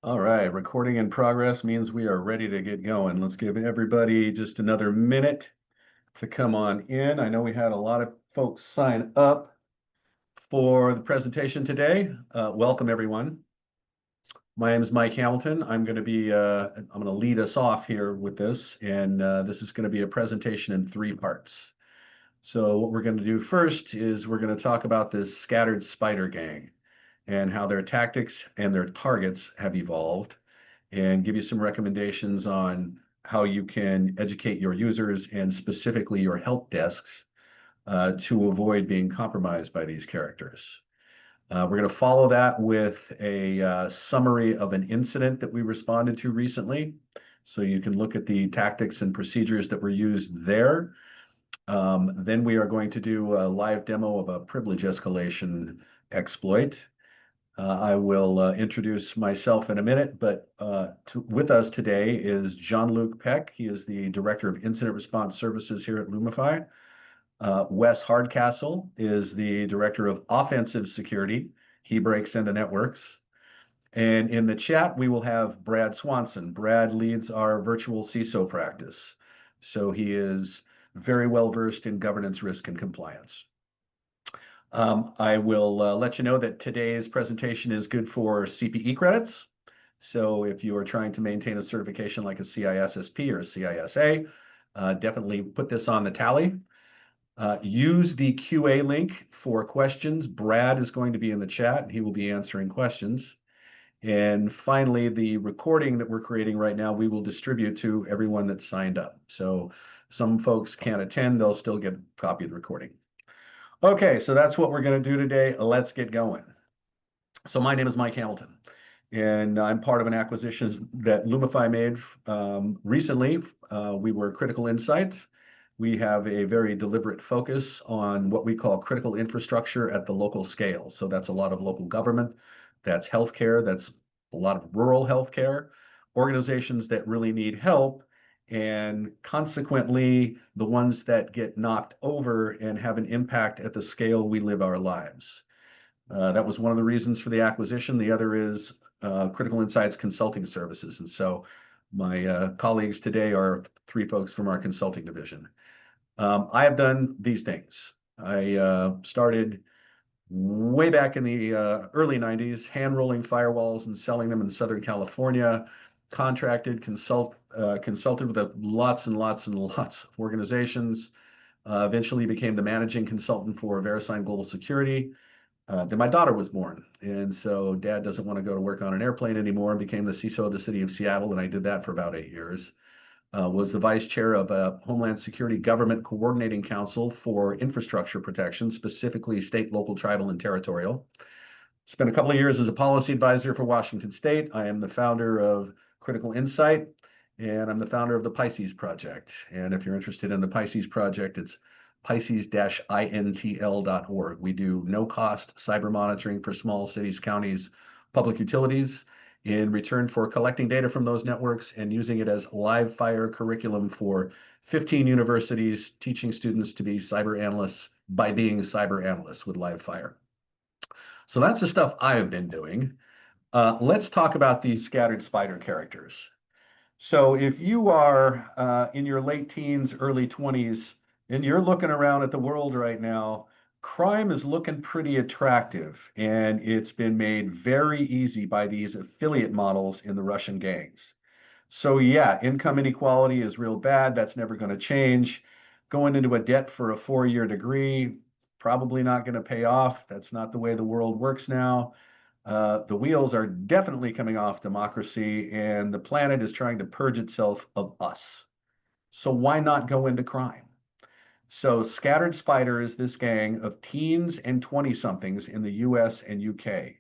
All right, recording in progress means we are ready to get going. Let's give everybody just another minute to come on in. I know we had a lot of folks sign up for the presentation today. Welcome, everyone. My name is Mike Hamilton. I'm going to lead us off here with this, and this is going to be a presentation in three parts. So what we're going to do first is we're going to talk about this scattered spider gang and how their tactics and their targets have evolved, and give you some recommendations on how you can educate your users and specifically your help desks to avoid being compromised by these characters. We're going to follow that with a summary of an incident that we responded to recently. So you can look at the tactics and procedures that were used there. Then we are going to do a live demo of a privilege escalation exploit. I will introduce myself in a minute, but with us today is Jean-Luc Peck. He is the Director of Incident Response Services here at Lumifi. Wes Hardcastle is the Director of Offensive Security. He breaks into networks. And in the chat, we will have Brad Swanson. Brad leads our virtual CISO practice. So he is very well versed in governance, risk, and compliance. I will let you know that today's presentation is good for CPE credits. So if you are trying to maintain a certification like a CISSP or a CISA, definitely put this on the tally. Use the QA link for questions. Brad is going to be in the chat and he will be answering questions. And finally, the recording that we're creating right now, we will distribute to everyone that's signed up. So some folks can't attend, they'll still get a copy of the recording. Okay, so that's what we're going to do today. Let's get going. So my name is Mike Hamilton, and I'm part of an acquisition that Lumifi made recently. We were Critical Insights. We have a very deliberate focus on what we call critical infrastructure at the local scale. So that's a lot of local government, that's healthcare, that's a lot of rural healthcare, organizations that really need help, and consequently, the ones that get knocked over and have an impact at the scale we live our lives. That was one of the reasons for the acquisition. The other is Critical Insights Consulting Services. And so my colleagues today are three folks from our consulting division. I have done these things. I started way back in the early 90s, hand rolling firewalls and selling them in Southern California, consulted with lots and lots and lots of organizations, eventually became the managing consultant for VeriSign Global Security. Then my daughter was born, and so dad doesn't want to go to work on an airplane anymore, and became the CISO of the city of Seattle, and I did that for about 8 years. Was the vice chair of a Homeland Security Government Coordinating Council for infrastructure protection, specifically state, local, tribal, and territorial. Spent a couple of years as a policy advisor for Washington State. I am the founder of Critical Insight, and I'm the founder of the Pisces Project. And if you're interested in the Pisces Project, it's pisces-intl.org. We do no-cost cyber monitoring for small cities, counties, public utilities in return for collecting data from those networks and using it as live fire curriculum for 15 universities, teaching students to be cyber analysts by being cyber analysts with live fire. So that's the stuff I have been doing. Let's talk about these scattered spider characters. So if you are in your late teens, early 20s, and you're looking around at the world right now, crime is looking pretty attractive, and it's been made very easy by these affiliate models in the Russian gangs. So yeah, income inequality is real bad. That's never going to change. Going into a debt for a 4-year degree, probably not going to pay off. That's not the way the world works now. The wheels are definitely coming off democracy, and the planet is trying to purge itself of us. So why not go into crime? So Scattered Spider is this gang of teens and 20-somethings in the US and UK.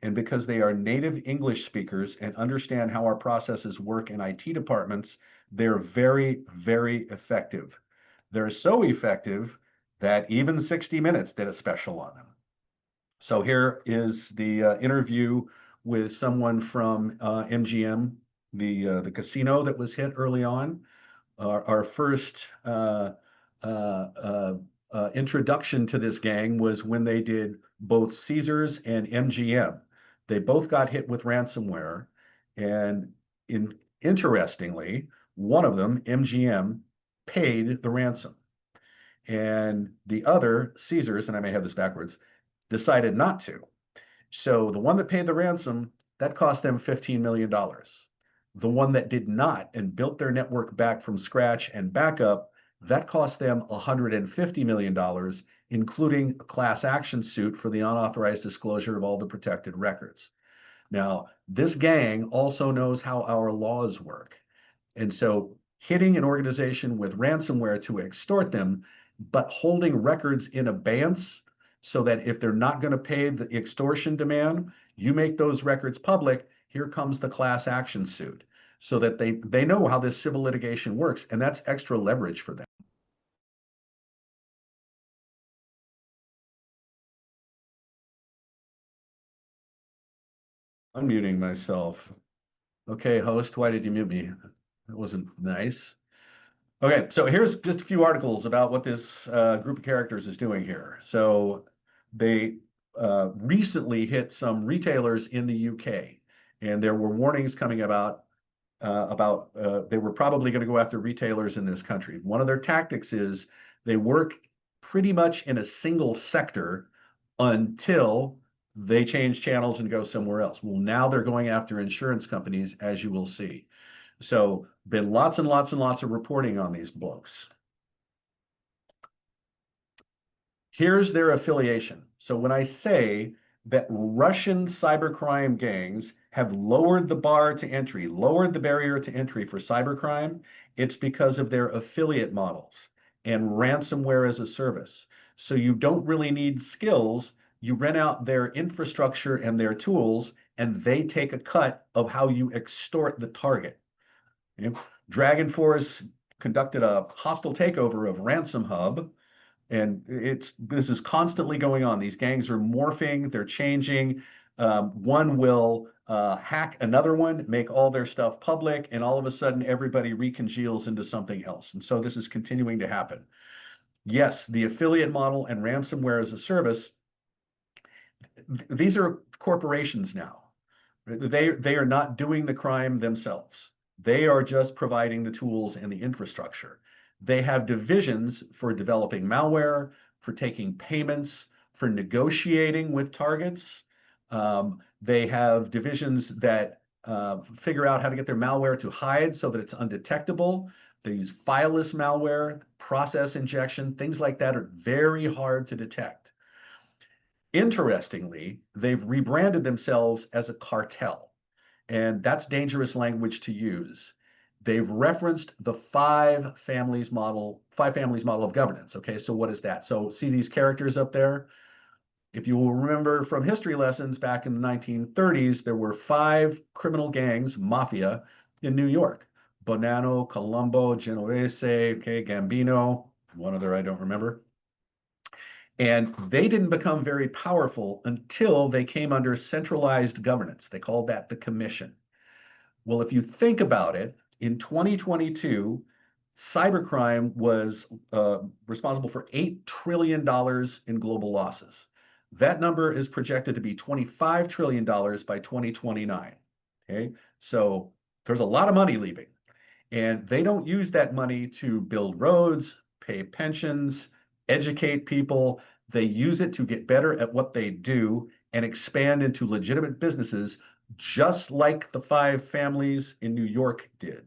And because they are native English speakers and understand how our processes work in IT departments, they're very, very effective. They're so effective that even 60 Minutes did a special on them. So here is the interview with someone from MGM, the casino that was hit early on. Our first introduction to this gang was when they did both Caesars and MGM. They both got hit with ransomware, And interestingly, one of them, MGM, paid the ransom. And the other, Caesars, and I may have this backwards, decided not to. So the one that paid the ransom, that cost them $15 million. The one that did not and built their network back from scratch and backup, that cost them $150 million, including a class action suit for the unauthorized disclosure of all the protected records. Now, this gang also knows how our laws work. And so hitting an organization with ransomware to extort them, but holding records in abeyance so that if they're not going to pay the extortion demand, you make those records public, here comes the class action suit. So that they know how this civil litigation works, and that's extra leverage for them. Unmuting myself. Okay, host, why did you mute me? That wasn't nice. Okay, so here's just a few articles about what this group of characters is doing here. So they recently hit some retailers in the UK, and there were warnings coming about they were probably going to go after retailers in this country. One of their tactics is they work pretty much in a single sector until they change channels and go somewhere else. Well, now they're going after insurance companies, as you will see. So been lots and lots and lots of reporting on these blokes. Here's their affiliation. So when I say that Russian cybercrime gangs have lowered the bar to entry, lowered the barrier to entry for cybercrime, it's because of their affiliate models and ransomware as a service. So you don't really need skills. You rent out their infrastructure and their tools, and they take a cut of how you extort the target. You know, Dragon Force conducted a hostile takeover of Ransom Hub, and this is constantly going on. These gangs are morphing, they're changing. One will hack another one, make all their stuff public, and all of a sudden everybody recongeals into something else. And so this is continuing to happen. Yes, the affiliate model and ransomware as a service, these are corporations now. They are not doing the crime themselves. They are just providing the tools and the infrastructure. They have divisions for developing malware, for taking payments, for negotiating with targets. They have divisions that figure out how to get their malware to hide so that it's undetectable. They use fileless malware, process injection, things like that are very hard to detect. Interestingly, they've rebranded themselves as a cartel, and that's dangerous language to use. They've referenced the five families model of governance. Okay, so what is that? So see these characters up there? If you will remember from history lessons back in the 1930s, there were five criminal gangs, mafia, in New York. Bonanno, Colombo, Genovese, okay, Gambino, one other I don't remember. And they didn't become very powerful until they came under centralized governance. They called that the commission. Well, if you think about it, in 2022, cybercrime was responsible for $8 trillion in global losses. That number is projected to be $25 trillion by 2029. Okay, so there's a lot of money leaving, and they don't use that money to build roads, pay pensions, educate people. They use it to get better at what they do and expand into legitimate businesses, just like the five families in New York did.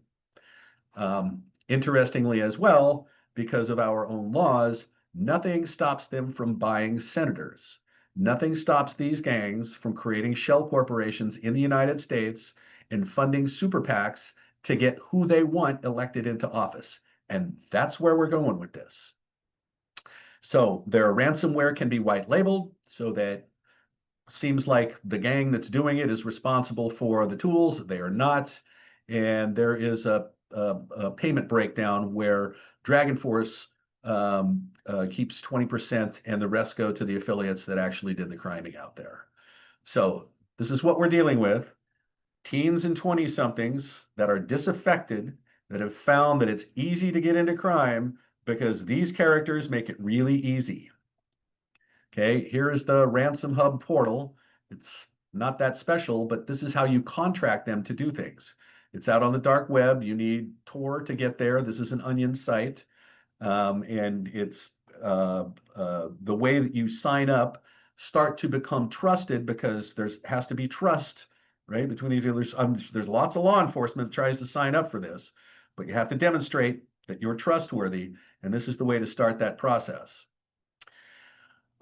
Interestingly as well, because of our own laws, nothing stops them from buying senators. Nothing stops these gangs from creating shell corporations in the United States and funding super PACs to get who they want elected into office. And that's where we're going with this. So their ransomware can be white labeled so that seems like the gang that's doing it is responsible for the tools. They are not. And there is a payment breakdown where Dragon Force keeps 20% and the rest go to the affiliates that actually did the criming out there. So this is what we're dealing with. Teens and 20-somethings that are disaffected, that have found that it's easy to get into crime because these characters make it really easy. Okay, here is the Ransom Hub portal. It's not that special, but this is how you contract them to do things. It's out on the dark web. You need Tor to get there. This is an onion site. And it's the way that you sign up start to become trusted because has to be trust, right, between these dealers. There's lots of law enforcement that tries to sign up for this, but you have to demonstrate that you're trustworthy, and this is the way to start that process.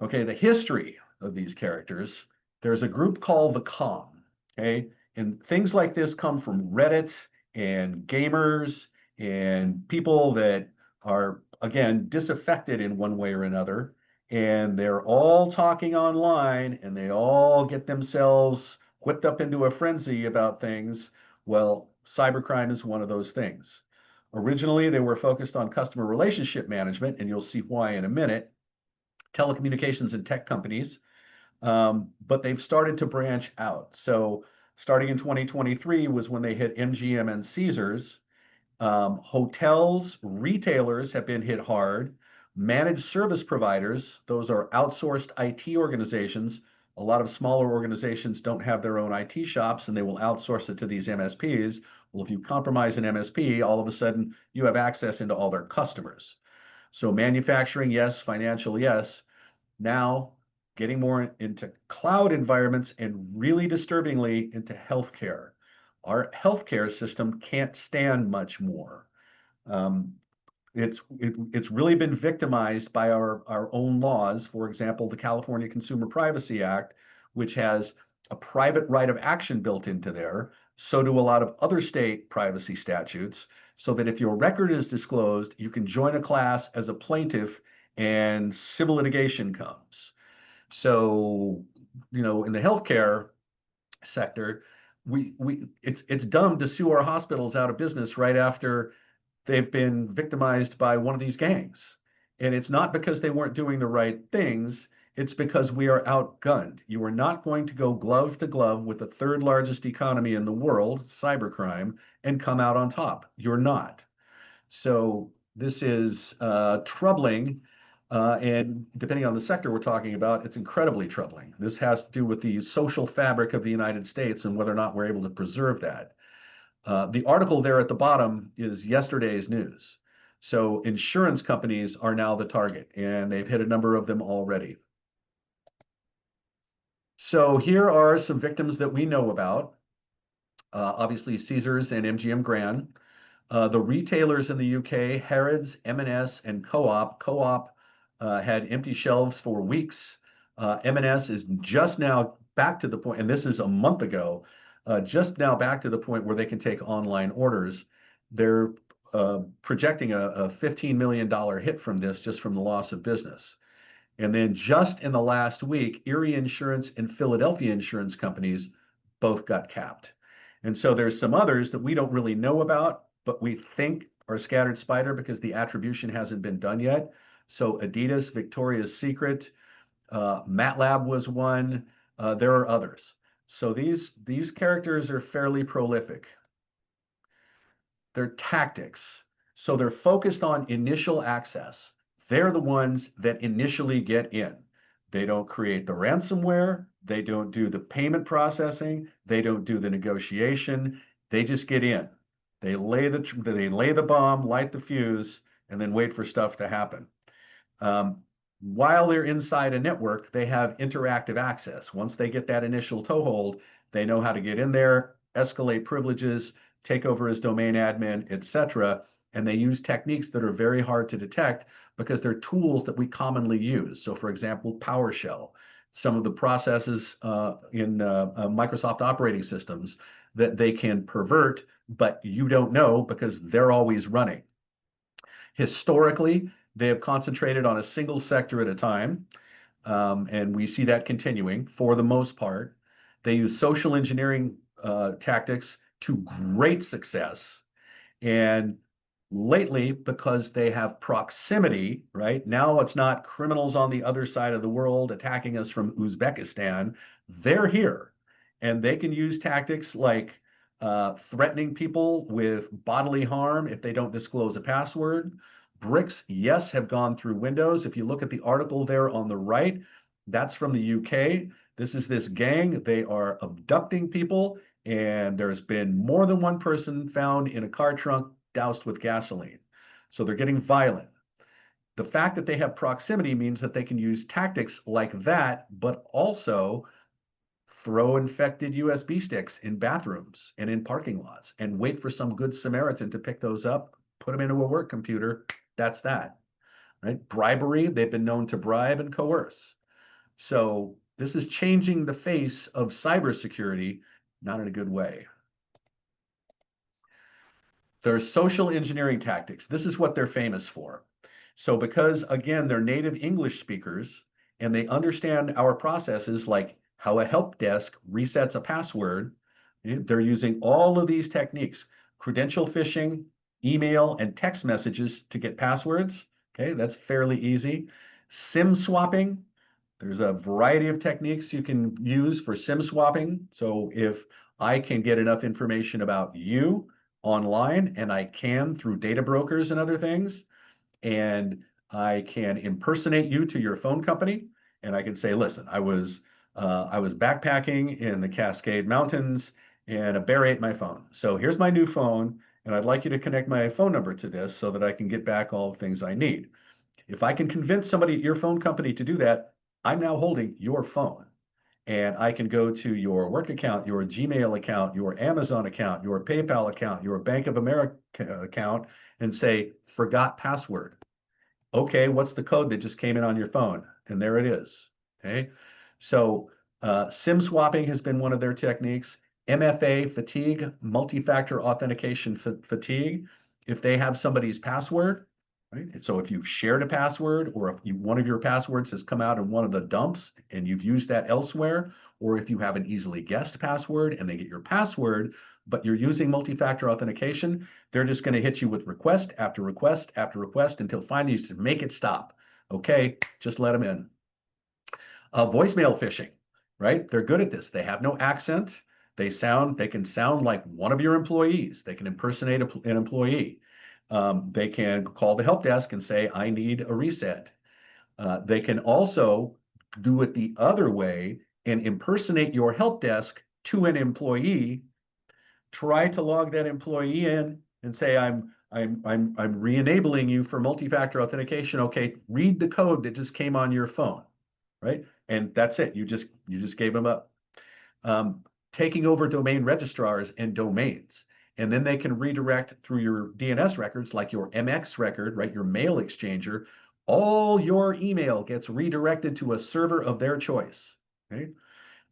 Okay, the history of these characters. There's a group called the Com, okay? And things like this come from Reddit and gamers and people that are, again, disaffected in one way or another. And they're all talking online and they all get themselves whipped up into a frenzy about things. Well, cybercrime is one of those things. Originally, they were focused on customer relationship management, and you'll see why in a minute, telecommunications and tech companies, but they've started to branch out. So starting in 2023 was when they hit MGM and Caesars. Hotels, retailers have been hit hard. Managed service providers, those are outsourced IT organizations. A lot of smaller organizations don't have their own IT shops and they will outsource it to these MSPs. Well, if you compromise an MSP, all of a sudden you have access into all their customers. So manufacturing, yes. Financial, yes. Now getting more into cloud environments and really disturbingly into healthcare. Our healthcare system can't stand much more. Um, it's really been victimized by our own laws. For example, the California Consumer Privacy Act, which has a private right of action built into there. So do a lot of other state privacy statutes, so that if your record is disclosed, you can join a class as a plaintiff and civil litigation comes. So, in the healthcare sector, it's dumb to sue our hospitals out of business right after they've been victimized by one of these gangs. And it's not because they weren't doing the right things, it's because we are outgunned. You are not going to go glove to glove with the third largest economy in the world, cybercrime, and come out on top. You're not. So this is troubling. And depending on the sector we're talking about, it's incredibly troubling. This has to do with the social fabric of the United States and whether or not we're able to preserve that. The article there at the bottom is yesterday's news. So insurance companies are now the target, and they've hit a number of them already. So here are some victims that we know about. Obviously, Caesars and MGM Grand. The retailers in the UK, Harrods, M&S, and Co-op. Co-op had empty shelves for weeks. M&S is just now back to the point, and this is a month ago, just now back to the point where they can take online orders. They're projecting a $15 million hit from this, just from the loss of business. And then just in the last week, Erie Insurance and Philadelphia Insurance Companies both got capped. And so there's some others that we don't really know about, but we think are scattered spider because the attribution hasn't been done yet. So Adidas, Victoria's Secret, MATLAB was one. There are others. So these characters are fairly prolific. Their tactics. So they're focused on initial access. They're the ones that initially get in. They don't create the ransomware. They don't do the payment processing. They don't do the negotiation. They just get in. They lay the bomb, light the fuse, and then wait for stuff to happen. While they're inside a network, they have interactive access. Once they get that initial toehold, they know how to get in there, escalate privileges, take over as domain admin, etc. And they use techniques that are very hard to detect because they're tools that we commonly use. So for example, PowerShell, some of the processes in Microsoft operating systems that they can pervert, but you don't know because they're always running. Historically, they have concentrated on a single sector at a time, and we see that continuing for the most part. They use social engineering tactics to great success. And lately, because they have proximity, right? Now it's not criminals on the other side of the world attacking us from Uzbekistan. They're here, and they can use tactics like threatening people with bodily harm if they don't disclose a password. Bricks, yes, have gone through Windows. If you look at the article there on the right, that's from the UK. This is this gang. They are abducting people, and there's been more than one person found in a car trunk doused with gasoline. So they're getting violent. The fact that they have proximity means that they can use tactics like that, but also throw infected USB sticks in bathrooms and in parking lots and wait for some good Samaritan to pick those up, put them into a work computer. That's that, right? Bribery, they've been known to bribe and coerce. So this is changing the face of cybersecurity, not in a good way. There's social engineering tactics. This is what they're famous for. So because, again, they're native English speakers and they understand our processes like how a help desk resets a password, they're using all of these techniques, credential phishing, email, and text messages to get passwords. Okay, that's fairly easy. SIM swapping, there's a variety of techniques you can use for SIM swapping. So if I can get enough information about you online, and I can through data brokers and other things, and I can impersonate you to your phone company, and I can say, listen, I was backpacking in the Cascade Mountains and a bear ate my phone. So here's my new phone, and I'd like you to connect my phone number to this so that I can get back all the things I need. If I can convince somebody at your phone company to do that, I'm now holding your phone. And I can go to your work account, your Gmail account, your Amazon account, your PayPal account, your Bank of America account, and say, forgot password. Okay, what's the code that just came in on your phone? And there it is. Okay, so SIM swapping has been one of their techniques. MFA fatigue, multi-factor authentication fatigue. If they have somebody's password, right? And so if you've shared a password, or if one of your passwords has come out in one of the dumps and you've used that elsewhere, or if you have an easily guessed password and they get your password, but you're using multi-factor authentication, they're just going to hit you with request after request after request until finally you just make it stop. Okay, just let them in. Voicemail phishing, right? They're good at this. They have no accent. They can sound like one of your employees. They can impersonate an employee. They can call the help desk and say, I need a reset. They can also do it the other way and impersonate your help desk to an employee, try to log that employee in and say, I'm re-enabling you for multi-factor authentication. Okay, read the code that just came on your phone, right? And that's it. You just gave them up. Taking over domain registrars and domains. And then they can redirect through your DNS records, like your MX record, right? Your mail exchanger. All your email gets redirected to a server of their choice. Okay?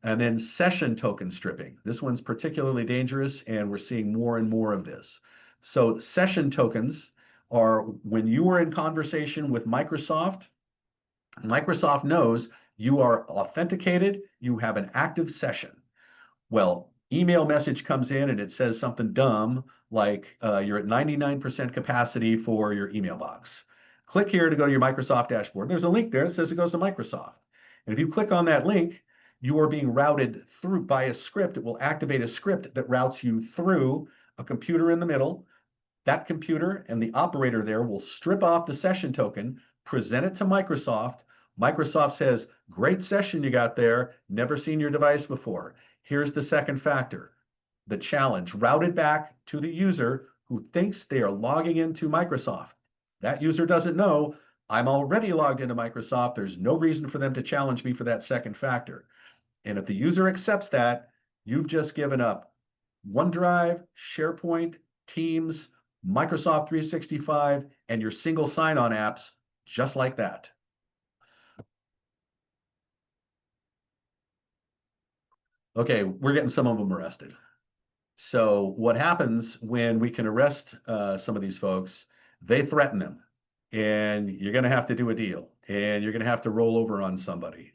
And then session token stripping. This one's particularly dangerous, and we're seeing more and more of this. So session tokens are when you are in conversation with Microsoft, Microsoft knows you are authenticated, you have an active session. Well, email message comes in and it says something dumb like you're at 99% capacity for your email box. Click here to go to your Microsoft dashboard. There's a link there that says it goes to Microsoft. And if you click on that link, you are being routed through by a script. It will activate a script that routes you through a computer in the middle. That computer and the operator there will strip off the session token, present it to Microsoft. Microsoft says, great session you got there, never seen your device before. Here's the second factor, the challenge routed back to the user who thinks they are logging into Microsoft. That user doesn't know I'm already logged into Microsoft. There's no reason for them to challenge me for that second factor. And if the user accepts that, you've just given up OneDrive, SharePoint, Teams, Microsoft 365, and your single sign-on apps just like that. Okay, we're getting some of them arrested. So what happens when we can arrest some of these folks, they threaten them, and you're going to have to do a deal, and you're going to have to roll over on somebody.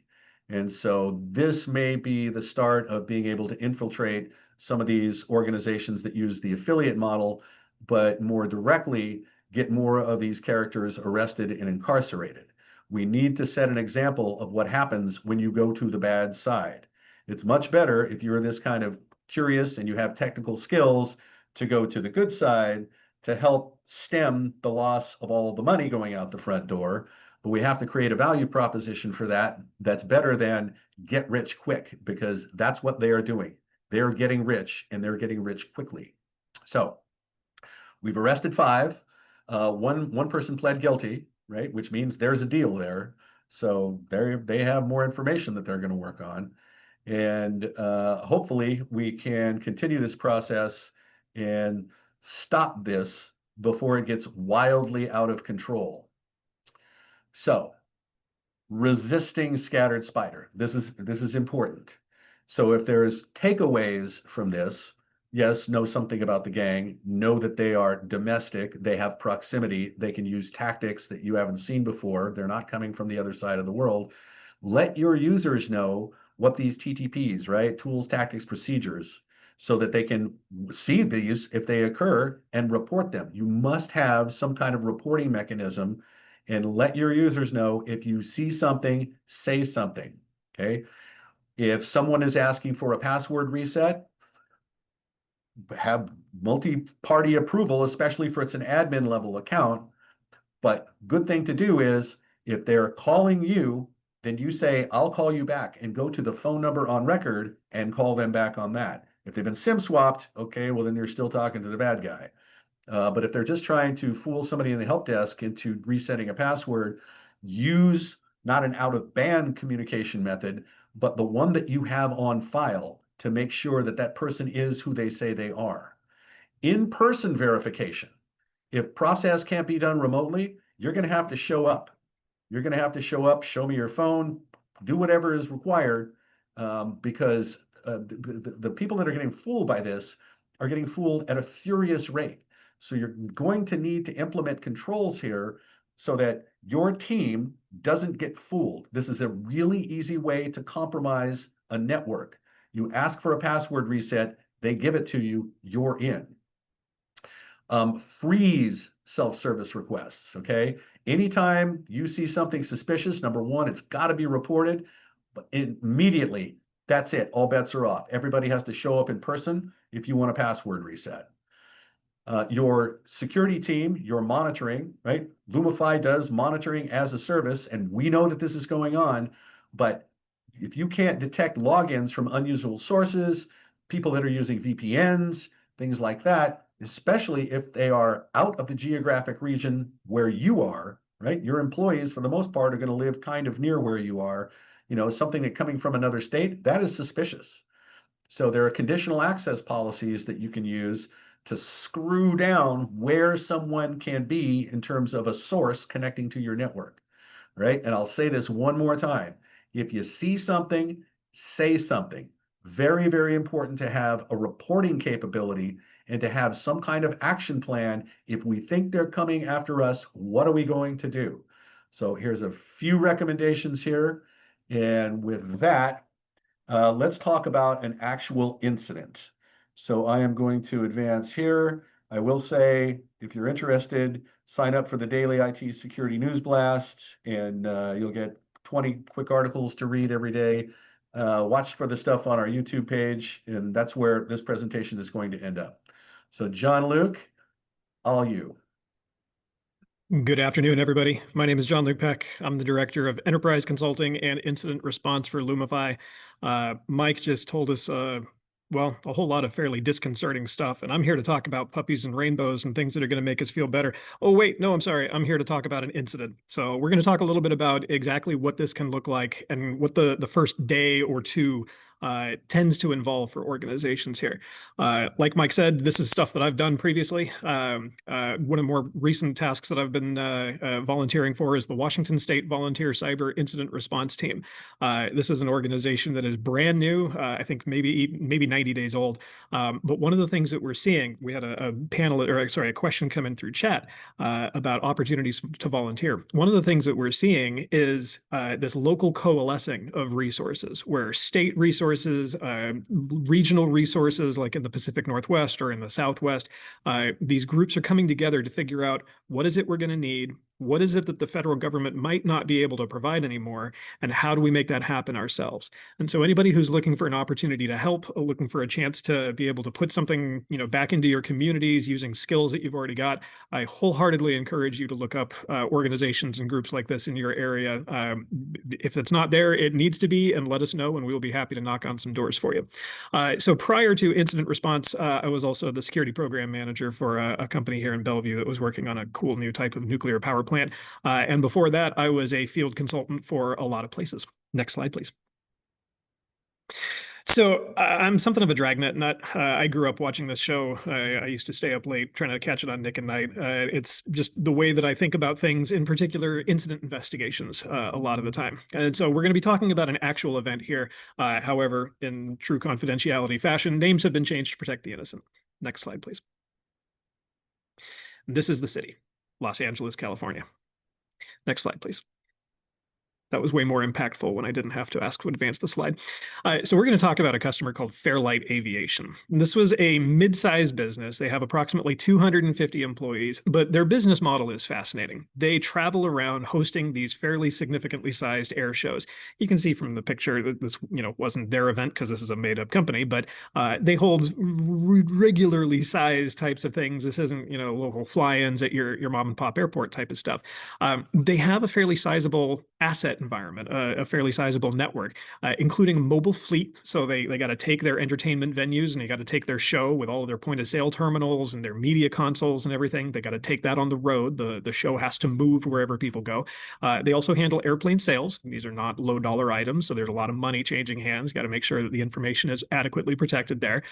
And so this may be the start of being able to infiltrate some of these organizations that use the affiliate model, but more directly get more of these characters arrested and incarcerated. We need to set an example of what happens when you go to the bad side. It's much better if you're this kind of curious and you have technical skills to go to the good side to help stem the loss of all the money going out the front door. but we have to create a value proposition for that that's better than get rich quick, because that's what they are doing. They're getting rich, and they're getting rich quickly. So we've arrested 5. One person pled guilty, right? Which means there's a deal there. So they have more information that they're going to work on. And hopefully we can continue this process and stop this before it gets wildly out of control. So resisting scattered spider. This is important. So if there's takeaways from this, yes, know something about the gang, know that they are domestic, they have proximity, they can use tactics that you haven't seen before, they're not coming from the other side of the world. Let your users know what these TTPs, right? Tools, tactics, procedures, so that they can see these if they occur and report them. You must have some kind of reporting mechanism, and let your users know if you see something, say something, okay? If someone is asking for a password reset, have multi-party approval, especially for it's an admin level account. But good thing to do is if they're calling you, then you say, I'll call you back, and go to the phone number on record and call them back on that. If they've been SIM swapped, okay, well, then you're still talking to the bad guy. But if they're just trying to fool somebody in the help desk into resetting a password, use not an out-of-band communication method, but the one that you have on file to make sure that that person is who they say they are. In-person verification. If process can't be done remotely, you're going to have to show up. You're going to have to show up, show me your phone, do whatever is required, because the people that are getting fooled by this are getting fooled at a furious rate. So you're going to need to implement controls here so that your team doesn't get fooled. This is a really easy way to compromise a network. You ask for a password reset, they give it to you, you're in. Freeze self-service requests, okay? Anytime you see something suspicious, number one, it's got to be reported, but immediately, that's it. All bets are off. Everybody has to show up in person if you want a password reset. Your security team, your monitoring, right? Lumifi does monitoring as a service, and we know that this is going on, but if you can't detect logins from unusual sources, people that are using VPNs, things like that, especially if they are out of the geographic region where you are, right? Your employees, for the most part, are going to live kind of near where you are. You know, something that coming from another state, that is suspicious. So there are conditional access policies that you can use to screw down where someone can be in terms of a source connecting to your network, right? And I'll say this one more time. If you see something, say something. Very, very important to have a reporting capability and to have some kind of action plan. If we think they're coming after us, what are we going to do? So here's a few recommendations here. And with that, let's talk about an actual incident. So I am going to advance here. I will say, if you're interested, sign up for the daily IT security news blast, and you'll get 20 quick articles to read every day. Watch for the stuff on our YouTube page, and that's where this presentation is going to end up. So John Luke, all you. Good afternoon, everybody. My name is John Luke Peck. I'm the Director of Enterprise Consulting and Incident Response for Lumifi. Mike just told us, well, a whole lot of fairly disconcerting stuff, and I'm here to talk about puppies and rainbows and things that are going to make us feel better. Oh, wait, no, I'm sorry. I'm here to talk about an incident. So we're going to talk a little bit about exactly what this can look like and what the first day or two tends to involve for organizations here. Like Mike said, this is stuff that I've done previously. One of the more recent tasks that I've been volunteering for is the Washington State Volunteer Cyber Incident Response Team. This is an organization that is brand new, I think maybe 90 days old. But one of the things that we're seeing, we had a panel, or sorry, a question come in through chat about opportunities to volunteer. One of the things that we're seeing is this local coalescing of resources, where state resources, regional resources, like in the Pacific Northwest or in the Southwest, these groups are coming together to figure out what is it we're going to need, What is it that the federal government might not be able to provide anymore? And how do we make that happen ourselves? And so anybody who's looking for an opportunity to help, looking for a chance to be able to put something, back into your communities using skills that you've already got, I wholeheartedly encourage you to look up organizations and groups like this in your area. If it's not there, it needs to be, and let us know, and we will be happy to knock on some doors for you. So prior to incident response, I was also the security program manager for a company here in Bellevue that was working on a cool new type of nuclear power plant. And before that, I was a field consultant for a lot of places. Next slide, please. So I'm something of a dragnet nut. I grew up watching this show. I used to stay up late trying to catch it on Nick and Night. It's just the way that I think about things, in particular incident investigations, a lot of the time. And so we're going to be talking about an actual event here. However, in true confidentiality fashion, names have been changed to protect the innocent. Next slide, please. This is the city, Los Angeles, California. Next slide, please. That was way more impactful when I didn't have to ask to advance the slide. So we're going to talk about a customer called Fairlight Aviation. This was a mid-sized business. They have approximately 250 employees, but their business model is fascinating. They travel around hosting these fairly significantly sized air shows. You can see from the picture that this, wasn't their event because this is a made-up company, but they hold regularly sized types of things. This isn't, local fly-ins at your mom and pop airport type of stuff. They have a fairly sizable asset environment, a fairly sizable network, including a mobile fleet. So they got to take their entertainment venues and they got to take their show with all of their point of sale terminals and their media consoles and everything. They got to take that on the road. The show has to move wherever people go. They also handle airplane sales. These are not low dollar items, so there's a lot of money changing hands. Got to make sure that the information is adequately protected there.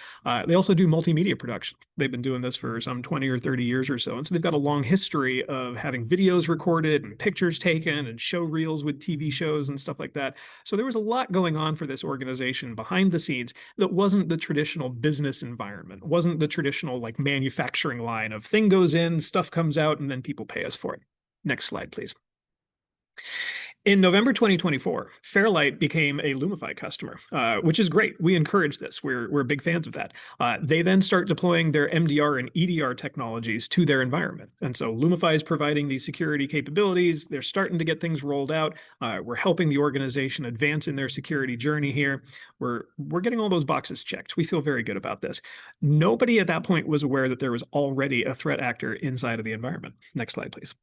They also do multimedia production. They've been doing this for some 20 or 30 years or so. And so they've got a long history of having videos recorded and pictures taken and show reels with TV shows and stuff like that. So there was a lot going on for this organization behind the scenes that wasn't the traditional business environment, wasn't the traditional like manufacturing line of thing goes in, stuff comes out, and then people pay us for it. Next slide, please. In November 2024, Fairlight became a Lumifi customer, which is great. We encourage this. We're big fans of that. They then start deploying their MDR and EDR technologies to their environment. And so Lumifi is providing these security capabilities. They're starting to get things rolled out. We're helping the organization advance in their security journey here. We're getting all those boxes checked. We feel very good about this. Nobody at that point was aware that there was already a threat actor inside of the environment. Next slide, please.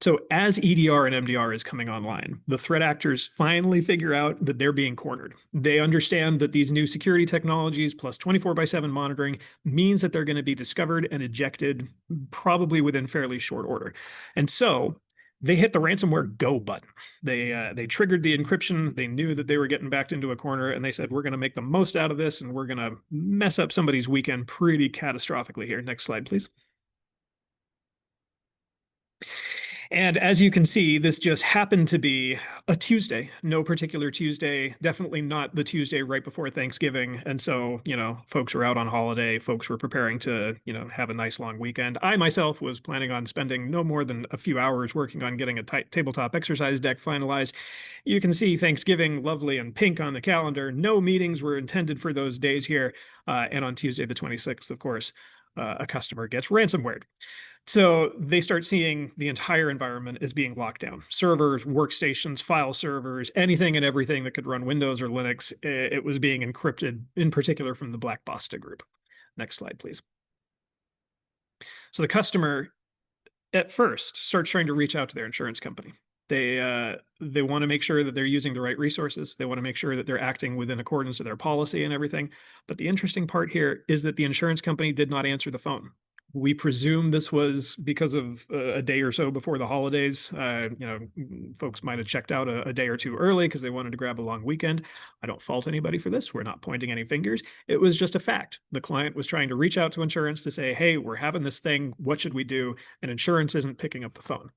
So as EDR and MDR is coming online, the threat actors finally figure out that they're being cornered. They understand that these new security technologies plus 24/7 monitoring means that they're going to be discovered and ejected probably within fairly short order. And so they hit the ransomware go button. They triggered the encryption. They knew that they were getting backed into a corner, and they said, we're going to make the most out of this, and we're going to mess up somebody's weekend pretty catastrophically here. Next slide, please. And as you can see, this just happened to be a Tuesday, no particular Tuesday, definitely not the Tuesday right before Thanksgiving. And so, folks were out on holiday, folks were preparing to, have a nice long weekend. I myself was planning on spending no more than a few hours working on getting a tabletop exercise deck finalized. You can see Thanksgiving lovely and pink on the calendar. No meetings were intended for those days here. And on Tuesday, the 26th, of course, a customer gets ransomware. So they start seeing the entire environment as being locked down. Servers, workstations, file servers, anything and everything that could run Windows or Linux, it was being encrypted, in particular from the Black Basta group. Next slide, please. So the customer, at first, starts trying to reach out to their insurance company. They want to make sure that they're using the right resources. They want to make sure that they're acting within accordance to their policy and everything. But the interesting part here is that the insurance company did not answer the phone. We presume this was because of a day or so before the holidays. Folks might have checked out a day or two early because they wanted to grab a long weekend. I don't fault anybody for this. We're not pointing any fingers. It was just a fact. The client was trying to reach out to insurance to say, hey, we're having this thing. What should we do? And insurance isn't picking up the phone.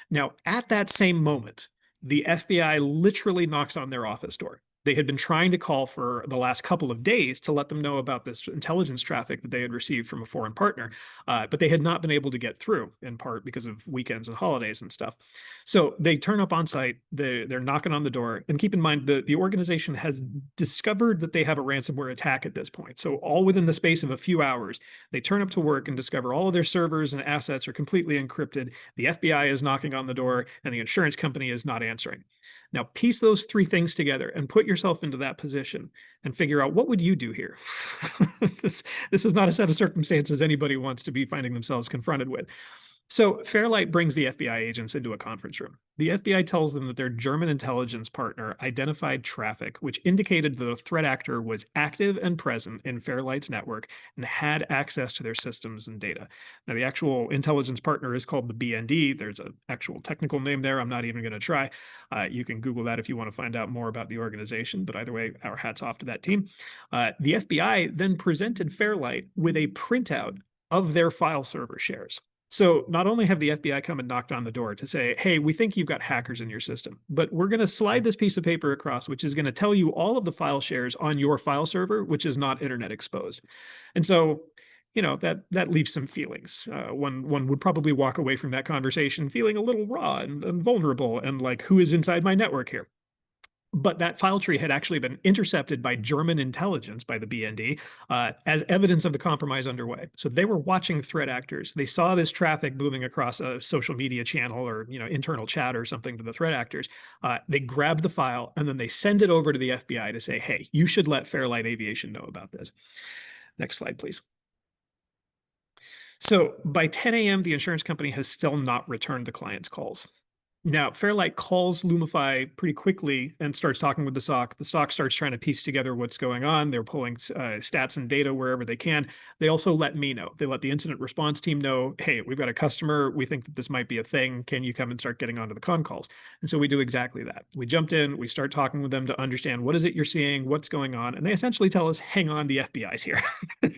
Now, at that same moment, the FBI literally knocks on their office door. They had been trying to call for the last couple of days to let them know about this intelligence traffic that they had received from a foreign partner, but they had not been able to get through, in part because of weekends and holidays and stuff. So they turn up on site, they're knocking on the door, and keep in mind the organization has discovered that they have a ransomware attack at this point. So all within the space of a few hours, they turn up to work and discover all of their servers and assets are completely encrypted. The FBI is knocking on the door, and the insurance company is not answering. Now, piece those three things together and put yourself into that position and figure out what would you do here. This is not a set of circumstances anybody wants to be finding themselves confronted with. So Fairlight brings the FBI agents into a conference room. The FBI tells them that their German intelligence partner identified traffic, which indicated that a threat actor was active and present in Fairlight's network and had access to their systems and data. Now, the actual intelligence partner is called the BND. There's an actual technical name there. I'm not even going to try. You can Google that if you want to find out more about the organization. But either way, our hats off to that team. The FBI then presented Fairlight with a printout of their file server shares. So not only have the FBI come and knocked on the door to say, hey, we think you've got hackers in your system, but we're going to slide this piece of paper across, which is going to tell you all of the file shares on your file server, which is not internet exposed. And so, that leaves some feelings. One would probably walk away from that conversation feeling a little raw and vulnerable and like, who is inside my network here? But that file tree had actually been intercepted by German intelligence, by the BND, as evidence of the compromise underway. So they were watching threat actors. They saw this traffic moving across a social media channel or internal chat or something to the threat actors. They grabbed the file and then they send it over to the FBI to say, hey, you should let Fairlight Aviation know about this. Next slide, please. So by 10 a.m., the insurance company has still not returned the client's calls. Now, Fairlight calls Lumifi pretty quickly and starts talking with the SOC. The SOC starts trying to piece together what's going on. They're pulling stats and data wherever they can. They also let me know. They let the incident response team know, hey, we've got a customer. We think that this might be a thing. Can you come and start getting onto the con calls? And so we do exactly that. We jumped in. We start talking with them to understand what is it you're seeing, what's going on. And they essentially tell us, hang on, the FBI's here.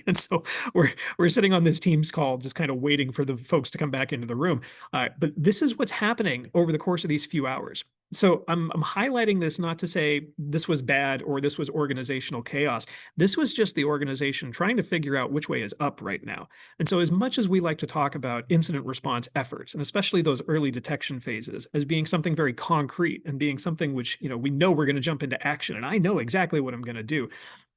And so we're sitting on this Teams call, just kind of waiting for the folks to come back into the room. But this is what's happening over the course of these few hours. So I'm highlighting this not to say this was bad or this was organizational chaos. This was just the organization trying to figure out which way is up right now. And so as much as we like to talk about incident response efforts, and especially those early detection phases, as being something very concrete and being something which, we know we're going to jump into action and I know exactly what I'm going to do.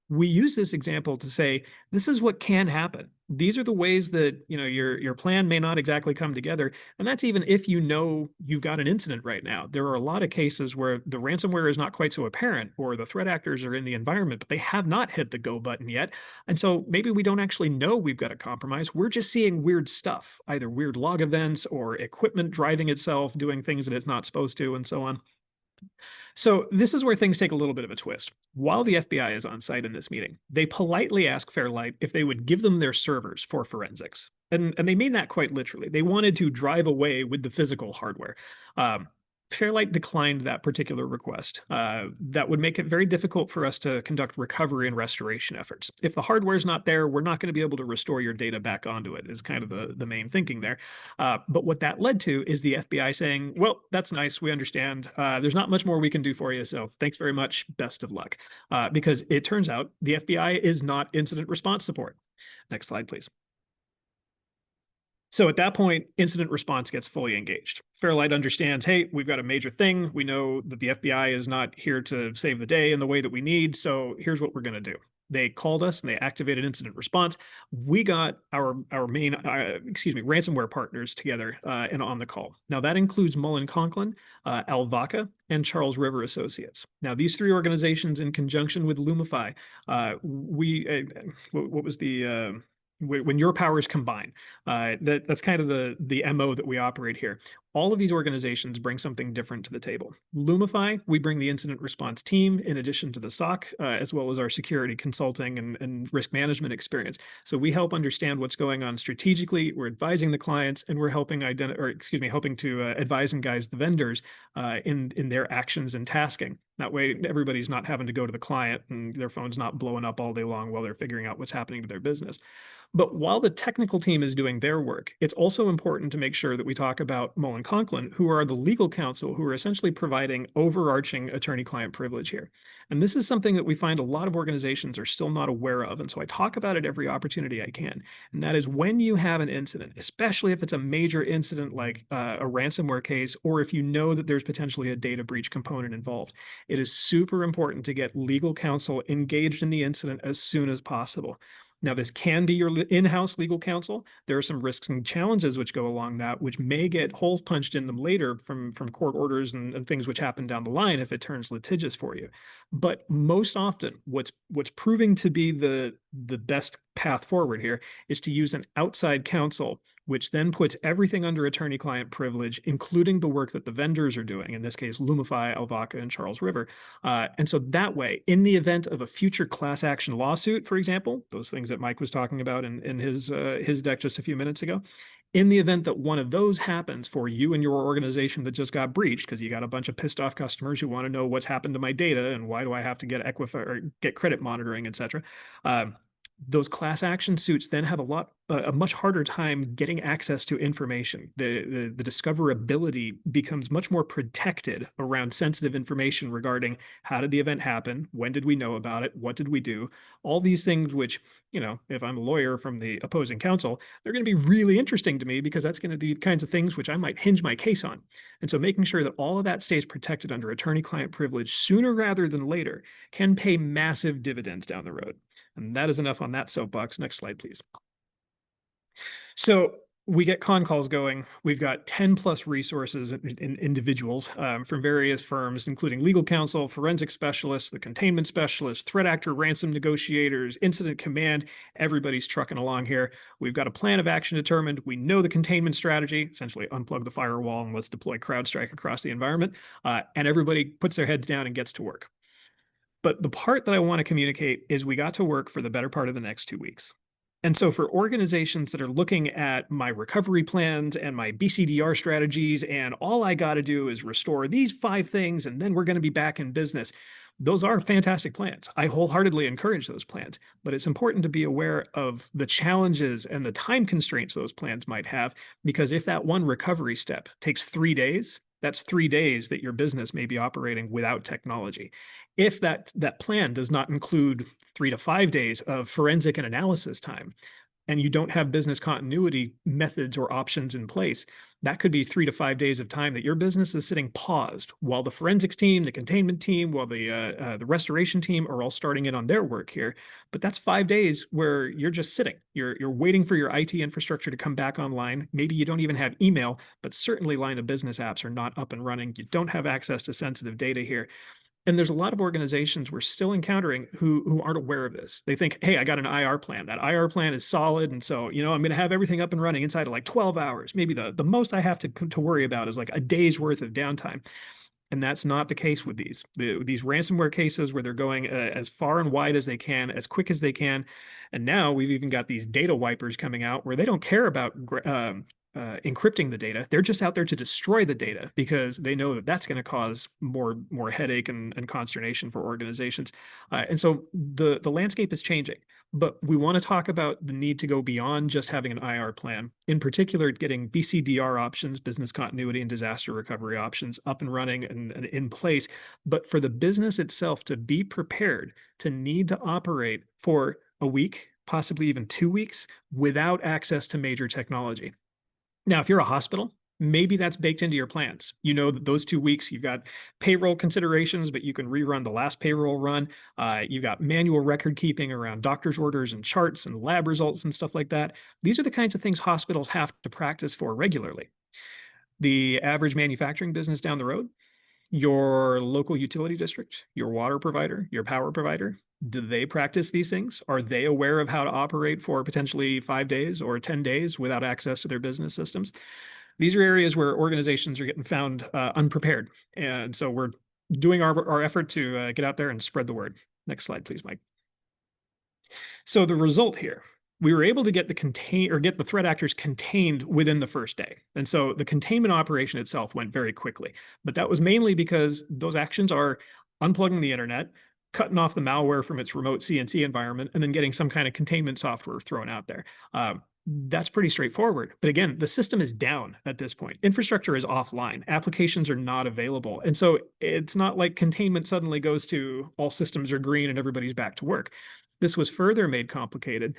We use this example to say, this is what can happen. These are the ways that, your plan may not exactly come together. And that's even if you've got an incident right now. There are a lot of cases where the ransomware is not quite so apparent or the threat actors are in the environment, but they have not hit the go button yet. And so maybe we don't actually know we've got a compromise. We're just seeing weird stuff, either weird log events or equipment driving itself, doing things that it's not supposed to, and so on. So this is where things take a little bit of a twist. While the FBI is on site in this meeting, they politely ask Fairlight if they would give them their servers for forensics. And they mean that quite literally. They wanted to drive away with the physical hardware. Fairlight declined that particular request. That would make it very difficult for us to conduct recovery and restoration efforts. If the hardware is not there, we're not going to be able to restore your data back onto it, is kind of the main thinking there. But what that led to is the FBI saying, well, that's nice. We understand. There's not much more we can do for you. So thanks very much. Best of luck. Because it turns out the FBI is not incident response support. Next slide, please. So at that point, incident response gets fully engaged. Fairlight understands, hey, we've got a major thing. We know that the FBI is not here to save the day in the way that we need. So here's what we're going to do. They called us and they activated incident response. We got our main, ransomware partners together and on the call. Now that includes Mullen Conklin, Alvaca, and Charles River Associates. Now these three organizations, in conjunction with Lumifi, what was the when your powers combine, that's kind of the MO that we operate here. All of these organizations bring something different to the table. Lumifi, we bring the incident response team in addition to the SOC, as well as our security consulting and risk management experience. So we help understand what's going on strategically. We're advising the clients, and we're helping to advise and guide the vendors in their actions and tasking. That way, everybody's not having to go to the client and their phone's not blowing up all day long while they're figuring out what's happening to their business. But while the technical team is doing their work, it's also important to make sure that we talk about Mullen and Conklin, who are the legal counsel who are essentially providing overarching attorney-client privilege here. And this is something that we find a lot of organizations are still not aware of. And so I talk about it every opportunity I can. And that is when you have an incident, especially if it's a major incident like a ransomware case, or if you know that there's potentially a data breach component involved, it is super important to get legal counsel engaged in the incident as soon as possible. Now, this can be your in-house legal counsel. There are some risks and challenges which go along that, which may get holes punched in them later from court orders and things which happen down the line if it turns litigious for you. But most often, what's proving to be the best path forward here is to use an outside counsel, which then puts everything under attorney-client privilege, including the work that the vendors are doing, in this case, Lumifi, Alvaca, and Charles River. And so that way, in the event of a future class action lawsuit, for example, those things that Mike was talking about in his deck just a few minutes ago, in the event that one of those happens for you and your organization that just got breached, because you got a bunch of pissed off customers who want to know what's happened to my data and why do I have to get or get credit monitoring, et cetera. Those class action suits then have a much harder time getting access to information. The discoverability becomes much more protected around sensitive information regarding how did the event happen, when did we know about it, what did we do, all these things which, you know, if I'm a lawyer from the opposing counsel, they're going to be really interesting to me because that's going to be the kinds of things which I might hinge my case on. And so making sure that all of that stays protected under attorney-client privilege sooner rather than later can pay massive dividends down the road. And that is enough on that soapbox. Next slide, please. So we get con calls going. We've got 10 plus resources and individuals from various firms, including legal counsel, forensic specialists, the containment specialists, threat actor, ransom negotiators, incident command. Everybody's trucking along here. We've got a plan of action determined. We know the containment strategy, essentially unplug the firewall and let's deploy CrowdStrike across the environment. And everybody puts their heads down and gets to work. But the part that I want to communicate is we got to work for the better part of the next 2 weeks. And so for organizations that are looking at my recovery plans and my BCDR strategies, and all I got to do is restore these 5 things, and then we're going to be back in business. Those are fantastic plans. I wholeheartedly encourage those plans, but it's important to be aware of the challenges and the time constraints those plans might have, because if that one recovery step takes 3 days, that's 3 days that your business may be operating without technology. If that plan does not include 3 to 5 days of forensic and analysis time, and you don't have business continuity methods or options in place, that could be 3 to 5 days of time that your business is sitting paused while the forensics team, the containment team, while the restoration team are all starting in on their work here. But that's 5 days where you're just sitting. You're waiting for your IT infrastructure to come back online. Maybe you don't even have email, but certainly line of business apps are not up and running. You don't have access to sensitive data here. And there's a lot of organizations we're still encountering who aren't aware of this. They think, hey, I got an IR plan. That IR plan is solid. And so, you know, I'm going to have everything up and running inside of like 12 hours. Maybe the most I have to worry about is like a day's worth of downtime. And that's not the case with these. These ransomware cases where they're going as far and wide as they can, as quick as they can. And now we've even got these data wipers coming out where they don't care about encrypting the data. They're just out there to destroy the data because they know that that's going to cause more headache and consternation for organizations. And so the landscape is changing. But we want to talk about the need to go beyond just having an IR plan, in particular, getting BCDR options, business continuity and disaster recovery options up and running and in place. But for the business itself to be prepared to need to operate for a week, possibly even 2 weeks, without access to major technology. Now, if you're a hospital, maybe that's baked into your plans. You know that those 2 weeks, you've got payroll considerations, but you can rerun the last payroll run. You've got manual record keeping around doctor's orders and charts and lab results and stuff like that. These are the kinds of things hospitals have to practice for regularly. The average manufacturing business down the road, your local utility district, your water provider, your power provider, do they practice these things? Are they aware of how to operate for potentially 5 days or 10 days without access to their business systems? These are areas where organizations are getting found unprepared. And so we're doing our effort to get out there and spread the word. Next slide, please, Mike. So the result here, we were able to get the threat actors contained within the first day. And so the containment operation itself went very quickly. But that was mainly because those actions are unplugging the internet, cutting off the malware from its remote CNC environment, and then getting some kind of containment software thrown out there. That's pretty straightforward. But again, the system is down at this point. Infrastructure is offline. Applications are not available. And so it's not like containment suddenly goes to all systems are green and everybody's back to work. This was further made complicated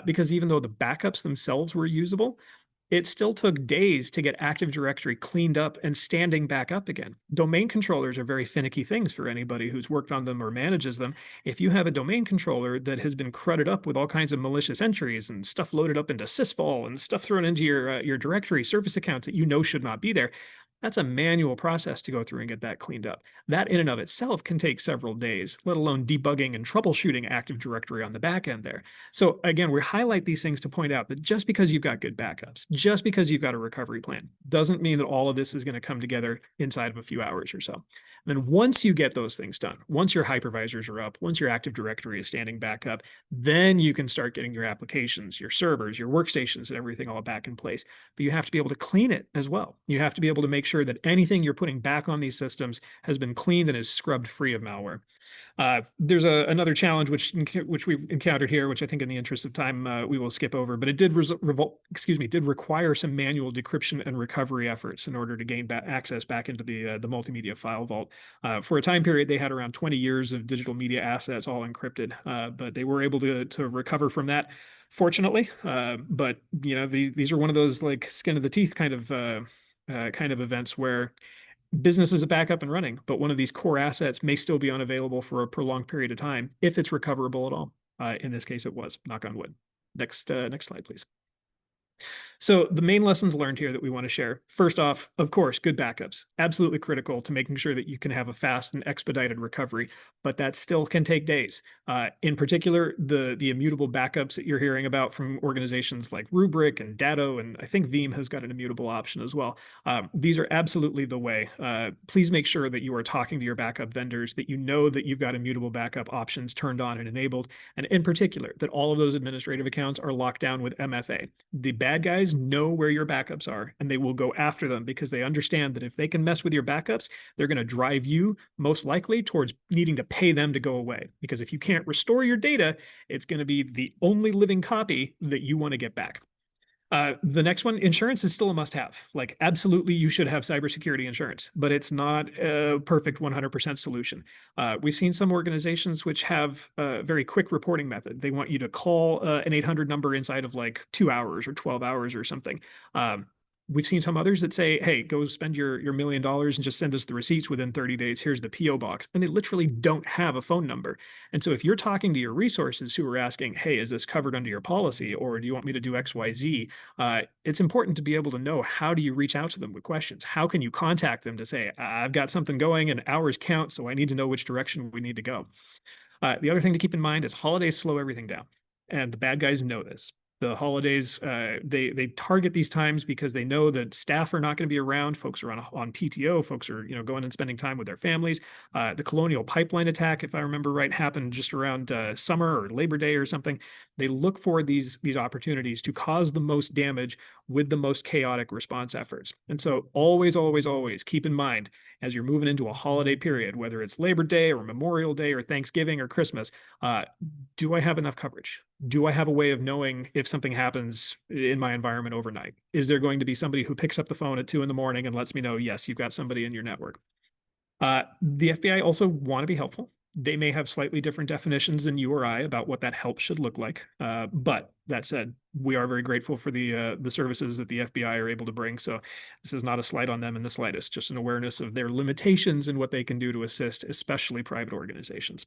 because even though the backups themselves were usable, it still took days to get Active Directory cleaned up and standing back up again. Domain controllers are very finicky things for anybody who's worked on them or manages them. If you have a domain controller that has been crudded up with all kinds of malicious entries and stuff loaded up into sysvol and stuff thrown into your directory service accounts that you know should not be there, that's a manual process to go through and get that cleaned up. That in and of itself can take several days, let alone debugging and troubleshooting Active Directory on the back end there. So again, we highlight these things to point out that just because you've got good backups, just because you've got a recovery plan, doesn't mean that all of this is going to come together inside of a few hours or so. And then once you get those things done, once your hypervisors are up, once your Active Directory is standing back up, then you can start getting your applications, your servers, your workstations, and everything all back in place. But you have to be able to clean it as well. You have to be able to make sure that anything you're putting back on these systems has been cleaned and is scrubbed free of malware. There's another challenge which we've encountered here, which I think in the interest of time we will skip over, but it did did require some manual decryption and recovery efforts in order to gain access back into the multimedia file vault. For a time period, they had around 20 years of digital media assets all encrypted, but they were able to recover from that, fortunately. But you know, these are one of those like skin of the teeth kind of events where business is back up and running, but one of these core assets may still be unavailable for a prolonged period of time if it's recoverable at all. In this case, it was, knock on wood. Next slide, please. So the main lessons learned here that we want to share. First off, of course, good backups. Absolutely critical to making sure that you can have a fast and expedited recovery, but that still can take days. In particular, the immutable backups that you're hearing about from organizations like Rubrik and Datto, and I think Veeam has got an immutable option as well. These are absolutely the way. Please make sure that you are talking to your backup vendors, that you know that you've got immutable backup options turned on and enabled, and in particular, that all of those administrative accounts are locked down with MFA. The bad guys know where your backups are and they will go after them because they understand that if they can mess with your backups, they're going to drive you most likely towards needing to pay them to go away. Because if you can't restore your data, it's going to be the only living copy that you want to get back. The next one, insurance is still a must-have. Like, absolutely, you should have cybersecurity insurance, but it's not a perfect 100% solution. We've seen some organizations which have a very quick reporting method. They want you to call an 800 number inside of like 2 hours or 12 hours or something. We've seen some others that say, hey, go spend your $1 million and just send us the receipts within 30 days. Here's the PO box. And they literally don't have a phone number. And so if you're talking to your resources who are asking, hey, is this covered under your policy? Or do you want me to do XYZ? It's important to be able to know, how do you reach out to them with questions? How can you contact them to say, I've got something going and hours count, so I need to know which direction we need to go. The other thing to keep in mind is holidays slow everything down. And the bad guys know this. The holidays, they target these times because they know that staff are not going to be around. Folks are on PTO. Folks are going and spending time with their families. The Colonial Pipeline attack, if I remember right, happened just around summer or Labor Day or something. They look for these opportunities to cause the most damage with the most chaotic response efforts. And so always, always, always keep in mind, as you're moving into a holiday period, whether it's Labor Day or Memorial Day or Thanksgiving or Christmas, do I have enough coverage? Do I have a way of knowing if something happens in my environment overnight? Is there going to be somebody who picks up the phone at 2 in.the morning and lets me know, yes, you've got somebody in your network? The FBI also want to be helpful. They may have slightly different definitions than you or I about what that help should look like. But that said, we are very grateful for the services that the FBI are able to bring. So this is not a slight on them in the slightest, just an awareness of their limitations and what they can do to assist, especially private organizations.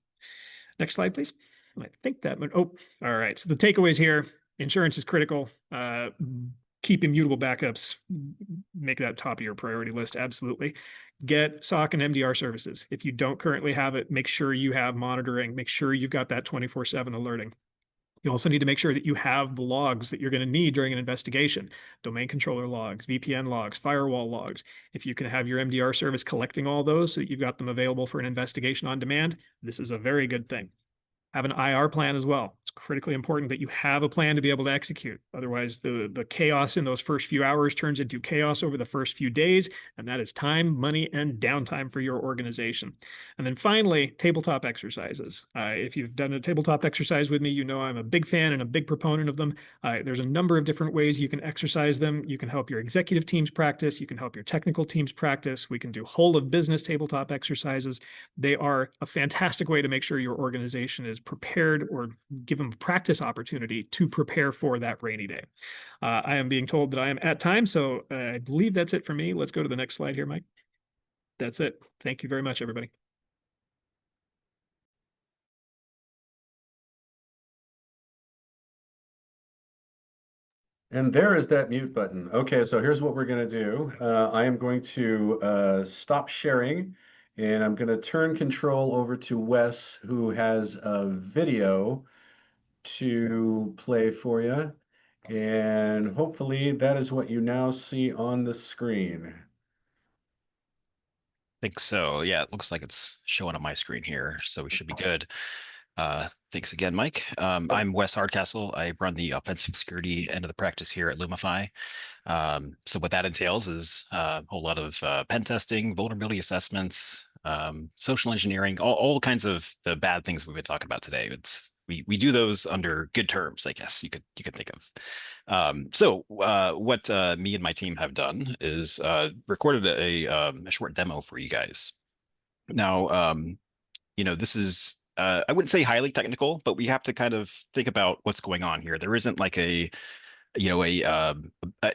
Next slide, please. I think that went, oh, all right. So the takeaways here, insurance is critical. Keep immutable backups, make that top of your priority list. Absolutely. Get SOC and MDR services. If you don't currently have it, make sure you have monitoring, make sure you've got that 24/7 alerting. You also need to make sure that you have the logs that you're going to need during an investigation. Domain controller logs, VPN logs, firewall logs. If you can have your MDR service collecting all those so that you've got them available for an investigation on demand, this is a very good thing. Have an IR plan as well. It's critically important that you have a plan to be able to execute. Otherwise, the chaos in those first few hours turns into chaos over the first few days, and that is time, money, and downtime for your organization. And then finally, tabletop exercises. If you've done a tabletop exercise with me, you know I'm a big fan and a big proponent of them. There's a number of different ways you can exercise them. You can help your executive teams practice. You can help your technical teams practice. We can do whole of business tabletop exercises. They are a fantastic way to make sure your organization is prepared, or give them a practice opportunity to prepare for that rainy day. I am being told that I am at time, so I believe that's it for me. Let's go to the next slide here, Mike. That's it. Thank you very much, everybody. And there is that mute button. Okay, so here's what we're going to do. I am going to stop sharing, and I'm going to turn control over to Wes, who has a video to play for you. And hopefully that is what you now see on the screen. Think so. Yeah, it looks like it's showing on my screen here, so we should be good. Thanks again, Mike. I'm Wes Hardcastle. I run the offensive security end of the practice here at Lumifi. So what that entails is a whole lot of pen testing, vulnerability assessments, social engineering, all kinds of the bad things we've been talking about today. We do those under good terms, I guess you could think of. So what me and my team have done is recorded a short demo for you guys. Now, this is I wouldn't say highly technical, but we have to kind of think about what's going on here. There isn't like an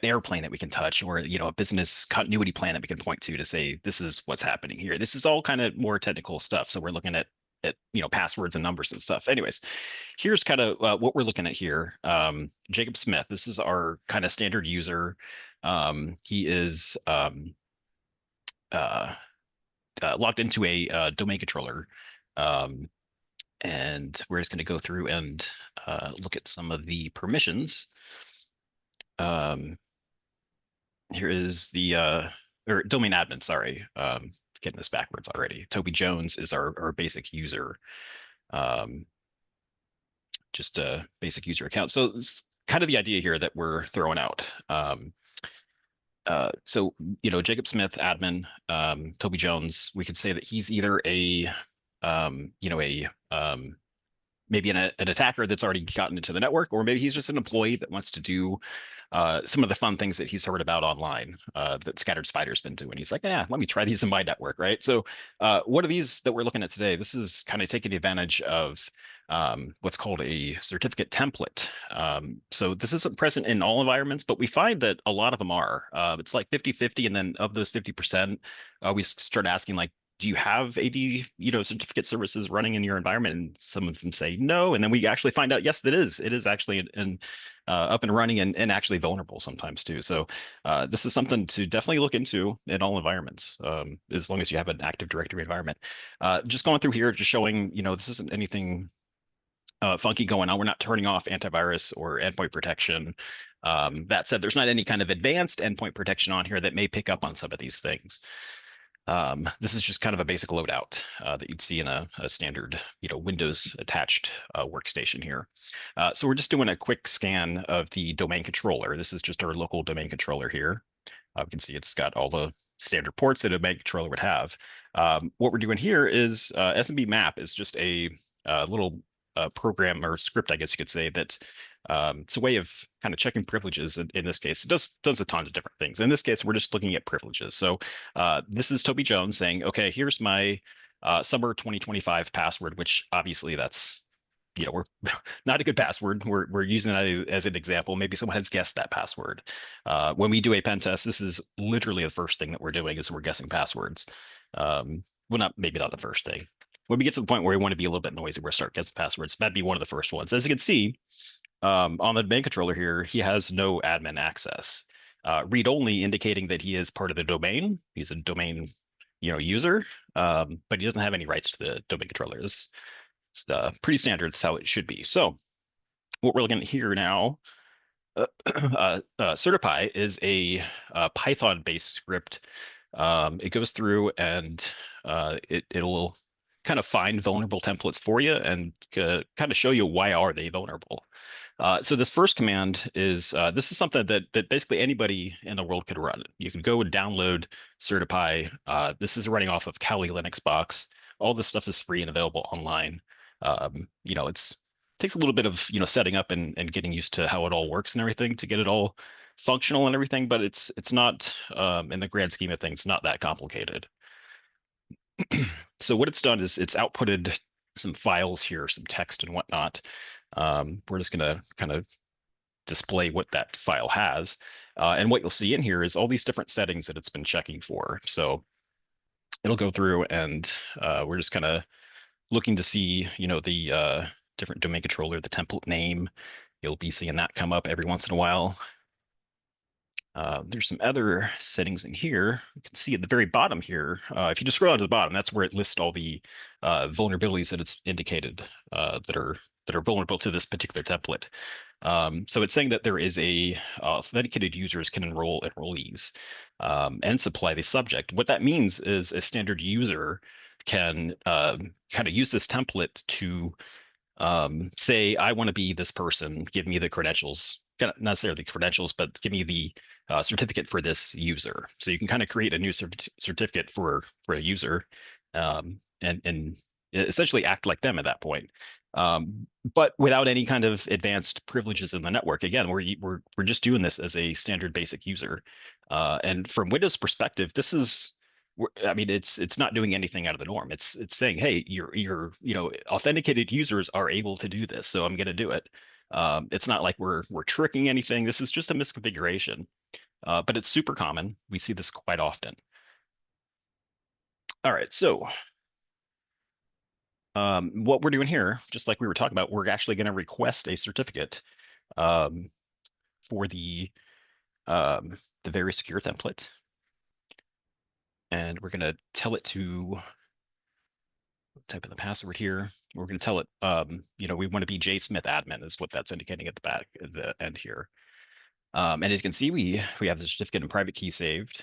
airplane that we can touch, or a business continuity plan that we can point to say this is what's happening here. This is all kind of more technical stuff. So we're looking at passwords and numbers and stuff. Anyways, here's kind of what we're looking at here. Jacob Smith, this is our kind of standard user. He is logged into a domain controller. And we're just going to go through and look at some of the permissions. Here is the or domain admin, sorry, getting this backwards already. Toby Jones is our basic user, just a basic user account. So it's kind of the idea here that we're throwing out. So Jacob Smith, admin, Toby Jones, we could say that he's either maybe an attacker that's already gotten into the network, or maybe he's just an employee that wants to do some of the fun things that he's heard about online that Scattered Spider's been doing. He's like, yeah, let me try these in my network, right? So what are these that we're looking at today? This is kind of taking advantage of what's called a certificate template. So this isn't present in all environments, but we find that a lot of them are. It's like 50-50, and then of those 50%, we start asking, like, do you have AD, certificate services running in your environment? And some of them say no. And then we actually find out, yes, it is. It is actually up and running and actually vulnerable sometimes too. So this is something to definitely look into in all environments, as long as you have an Active Directory environment. Just going through here, just showing, this isn't anything funky going on. We're not turning off antivirus or endpoint protection. That said, there's not any kind of advanced endpoint protection on here that may pick up on some of these things. This is just kind of a basic loadout that you'd see in a standard, Windows attached workstation here. So we're just doing a quick scan of the domain controller. This is just our local domain controller here. You can see it's got all the standard ports that a domain controller would have. What we're doing here is SMB map is just a little program or script, I guess you could say, that it's a way of kind of checking privileges. In this case, it does a ton of different things. In this case, we're just looking at privileges. So this is Toby Jones saying, okay, here's my summer 2025 password, which obviously that's, we're not a good password. We're using that as an example. Maybe someone has guessed that password. When we do a pen test, this is literally the first thing that we're doing is we're guessing passwords. Well, maybe not the first thing. When we get to the point where we want to be a little bit noisy, we're start guessing passwords. That'd be one of the first ones. As you can see, on the domain controller here, he has no admin access. Read only, indicating that he is part of the domain. He's a domain, user, but he doesn't have any rights to the domain controller. It's pretty standard. That's how it should be. So what we're looking at here now, Certify is a Python-based script. It goes through and it'll kind of find vulnerable templates for you and kind of show you why are they vulnerable. So this first command is this is something that basically anybody in the world could run. You could go and download Certify. This is running off of Kali Linux box. All this stuff is free and available online. It takes a little bit of setting up and getting used to how it all works and everything to get it all functional and everything, but it's not in the grand scheme of things not that complicated. So what it's done is it's outputted some files here, some text and whatnot. We're just going to kind of display what that file has. And what you'll see in here is all these different settings that it's been checking for. So it'll go through and we're just kind of looking to see, the different domain controller, the template name. You'll be seeing that come up every once in a while. There's some other settings in here. You can see at the very bottom here, if you just scroll down to the bottom, that's where it lists all the vulnerabilities that it's indicated that are vulnerable to this particular template. So it's saying that there is a authenticated users can enroll enrollees and supply the subject. What that means is a standard user can kind of use this template to say, I want to be this person, give me the credentials, not necessarily credentials, but give me the certificate for this user. So you can kind of create a new certificate for a user and essentially act like them at that point. But without any kind of advanced privileges in the network. Again, we're just doing this as a standard basic user. And from Windows perspective, this is, I mean, it's not doing anything out of the norm. It's saying, hey, your authenticated users are able to do this, so I'm going to do it. It's not like we're tricking anything. This is just a misconfiguration, but it's super common. We see this quite often. All right, so what we're doing here, just like we were talking about, we're actually going to request a certificate for the very secure template, and we're going to tell it to type in the password here. We're going to tell it, we want to be jsmithadmin is what that's indicating at the back, at the end here. And as you can see, we have the certificate and private key saved.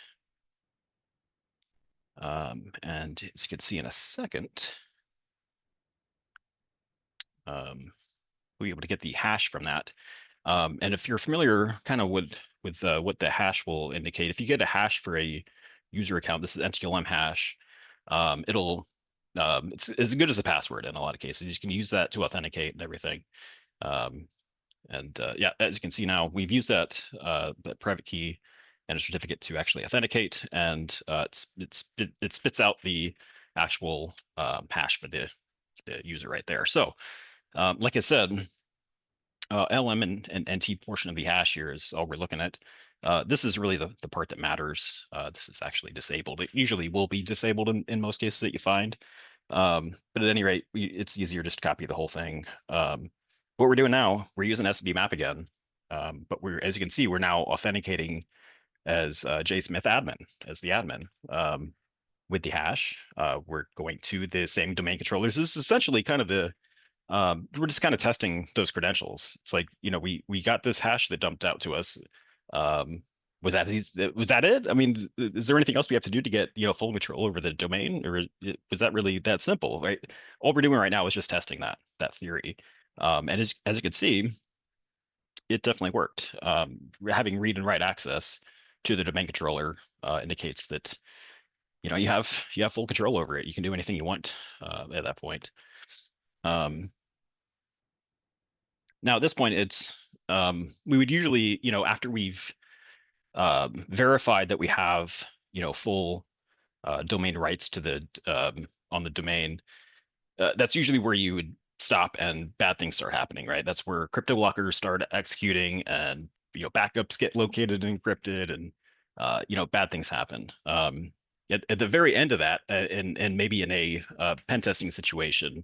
And as you can see in a second, we'll be able to get the hash from that. And if you're familiar kind of with what the hash will indicate, if you get a hash for a user account, this is NTLM hash, it's as good as a password in a lot of cases. You can use that to authenticate and everything. Yeah, as you can see now, we've used that private key and a certificate to actually authenticate, and it spits out the actual hash for the user right there. So, like I said, LM and NT portion of the hash here is all we're looking at. This is really the part that matters. This is actually disabled. It usually will be disabled in most cases that you find. But at any rate, it's easier just to copy the whole thing. What we're doing now, we're using SMB map again. But as you can see, we're now authenticating as jsmithadmin, as the admin. With the hash, we're going to the same domain controllers. This is essentially kind of we're just kind of testing those credentials. It's like, we got this hash that dumped out to us. Was that it? I mean, is there anything else we have to do to get, full control over the domain, or was that really that simple, right? All we're doing right now is just testing that theory. And as you can see, it definitely worked. Having read and write access to the domain controller indicates that, you have full control over it. You can do anything you want at that point. Now at this point, it's we would usually, after we've verified that we have, full domain rights to the on the domain, that's usually where you would stop and bad things start happening, right? That's where crypto blockers start executing, and backups get located and encrypted, and bad things happen. At the very end of that, and maybe in a pen testing situation,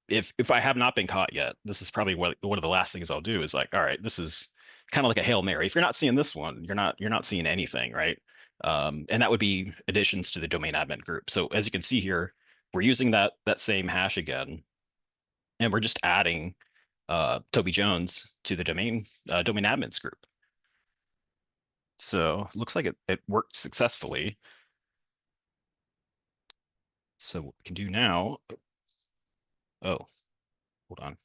if I have not been caught yet, this is probably one of the last things I'll do is like, all right, this is kind of like a Hail Mary. If you're not seeing this one, you're not seeing anything, right? And that would be additions to the domain admin group. So as you can see here, we're using that same hash again, and we're just adding Toby Jones to the domain admins group. So it looks like it worked successfully. So what we can do now, oh, hold on.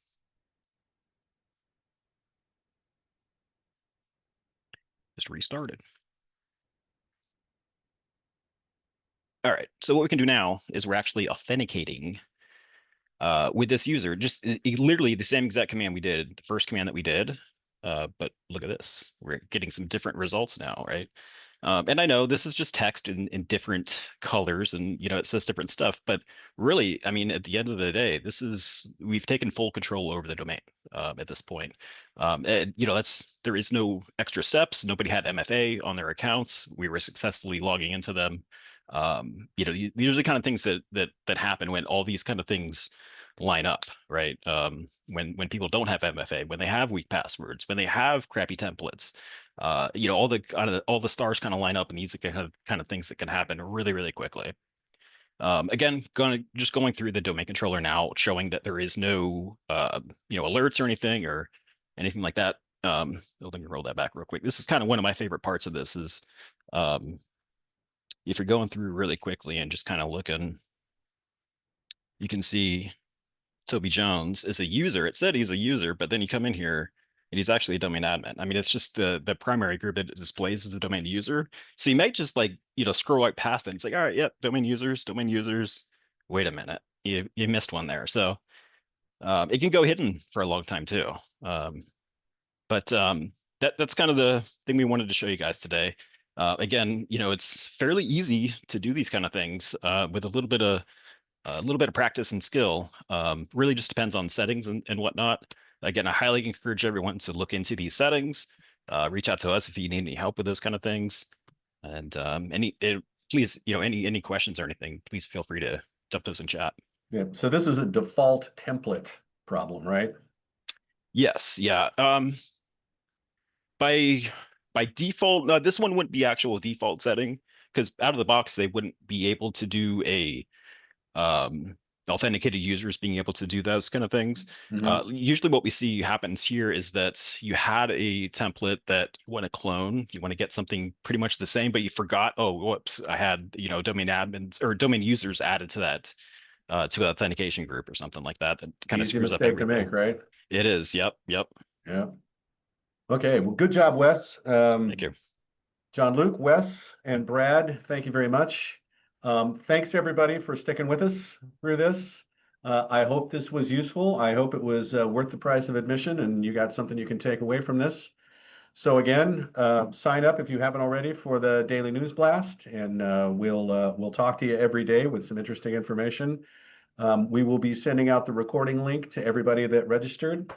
Just restarted. All right, so what we can do now is we're actually authenticating with this user, just literally the same exact command we did, the first command that we did. But look at this, we're getting some different results now, right? And I know this is just text in different colors, and it says different stuff, but really, I mean, at the end of the day, we've taken full control over the domain at this point. And there is no extra steps. Nobody had MFA on their accounts. We were successfully logging into them. These are the kind of things that happen when all these kind of things line up, right? When people don't have MFA, when they have weak passwords, when they have crappy templates, all the stars kind of line up, and these are kind of things that can happen really, really quickly. Again, going through the domain controller now, showing that there is no alerts or anything like that. Let me roll that back real quick. This is kind of one of my favorite parts of this is if you're going through really quickly and just kind of looking, you can see Toby Jones is a user. It said he's a user, but then you come in here and he's actually a domain admin. I mean, it's just the primary group that it displays as a domain user. So you might just scroll right past it and say, all right, yep, domain users. Wait a minute, you missed one there. So it can go hidden for a long time too. But that's kind of the thing we wanted to show you guys today. Again, it's fairly easy to do these kind of things with a little bit of practice and skill. Really just depends on settings and whatnot. Again, I highly encourage everyone to look into these settings. Reach out to us if you need any help with those kind of things. And please, any questions or anything, please feel free to dump those in chat. Yeah. So this is a default template problem, right? Yes. Yeah. By default, no, this one wouldn't be actual default setting, because out of the box they wouldn't be able to do a authenticated users being able to do those kind of things. Usually what we see happens here is that you had a template that you want to clone, you want to get something pretty much the same, but you forgot, oh, whoops, I had, domain admins or domain users added to that, to an authentication group or something like that. That kind of screws up everything. Mistake to make, right? It is. Yep. Yeah. Okay. Well, good job, Wes. Thank you. John Luke, Wes, and Brad, thank you very much. Thanks everybody for sticking with us through this. I hope this was useful. I hope it was worth the price of admission and you got something you can take away from this. So again, sign up if you haven't already for the Daily News Blast, and we'll talk to you every day with some interesting information. We will be sending out the recording link to everybody that registered.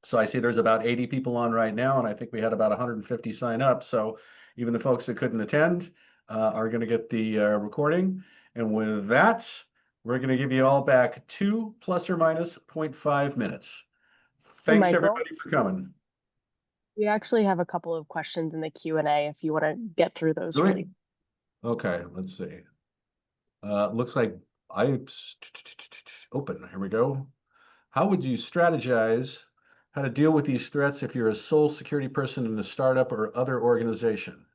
So I see there's about 80 people on right now, and I think we had about 150 sign up. So even the folks that couldn't attend are going to get the recording. And with that, we're going to give you all back 2 ± 0.5 minutes. Thanks everybody for coming. We actually have a couple of questions in the Q&A if you want to get through those. Really? Okay, let's see. Looks like open. Here we go. How would you strategize how to deal with these threats if you're a sole security person in a startup or other organization?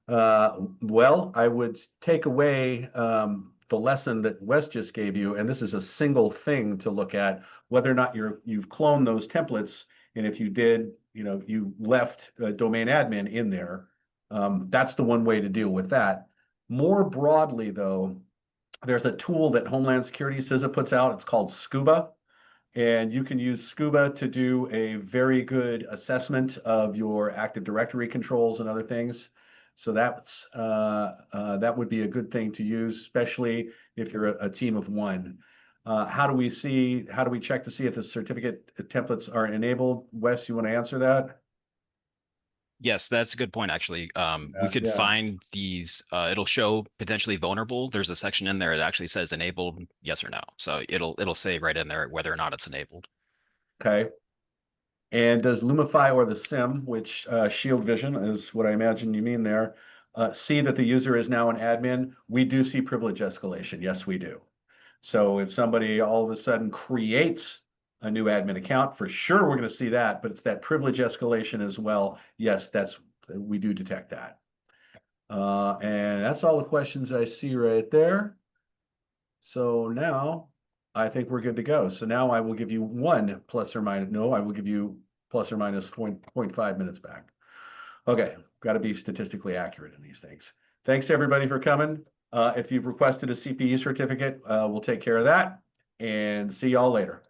Well, I would take away the lesson that Wes just gave you, and this is a single thing to look at, whether or not you've cloned those templates, and if you did, you left a domain admin in there. That's the one way to deal with that. More broadly, though, there's a tool that Homeland Security CISA puts out. It's called Scuba. And you can use Scuba to do a very good assessment of your Active Directory controls and other things. So that would be a good thing to use, especially if you're a team of one. How do we check to see if the certificate templates are enabled? Wes, you want to answer that? Yes, that's a good point, actually. We could find these, it'll show potentially vulnerable. There's a section in there that actually says enabled, yes or no. So it'll say right in there whether or not it's enabled. Okay. And does Lumifi or the SIM, which Shield Vision is what I imagine you mean there, see that the user is now an admin? We do see privilege escalation. Yes, we do. So if somebody all of a sudden creates a new admin account, for sure we're going to see that, but it's that privilege escalation as well. Yes, we do detect that. And that's all the questions I see right there. So now I think we're good to go. So now I will give you one plus or minus, no, I will give you plus or minus 0.5 minutes back. Okay, got to be statistically accurate in these things. Thanks everybody for coming. If you've requested a CPU certificate, we'll take care of that and see y'all later.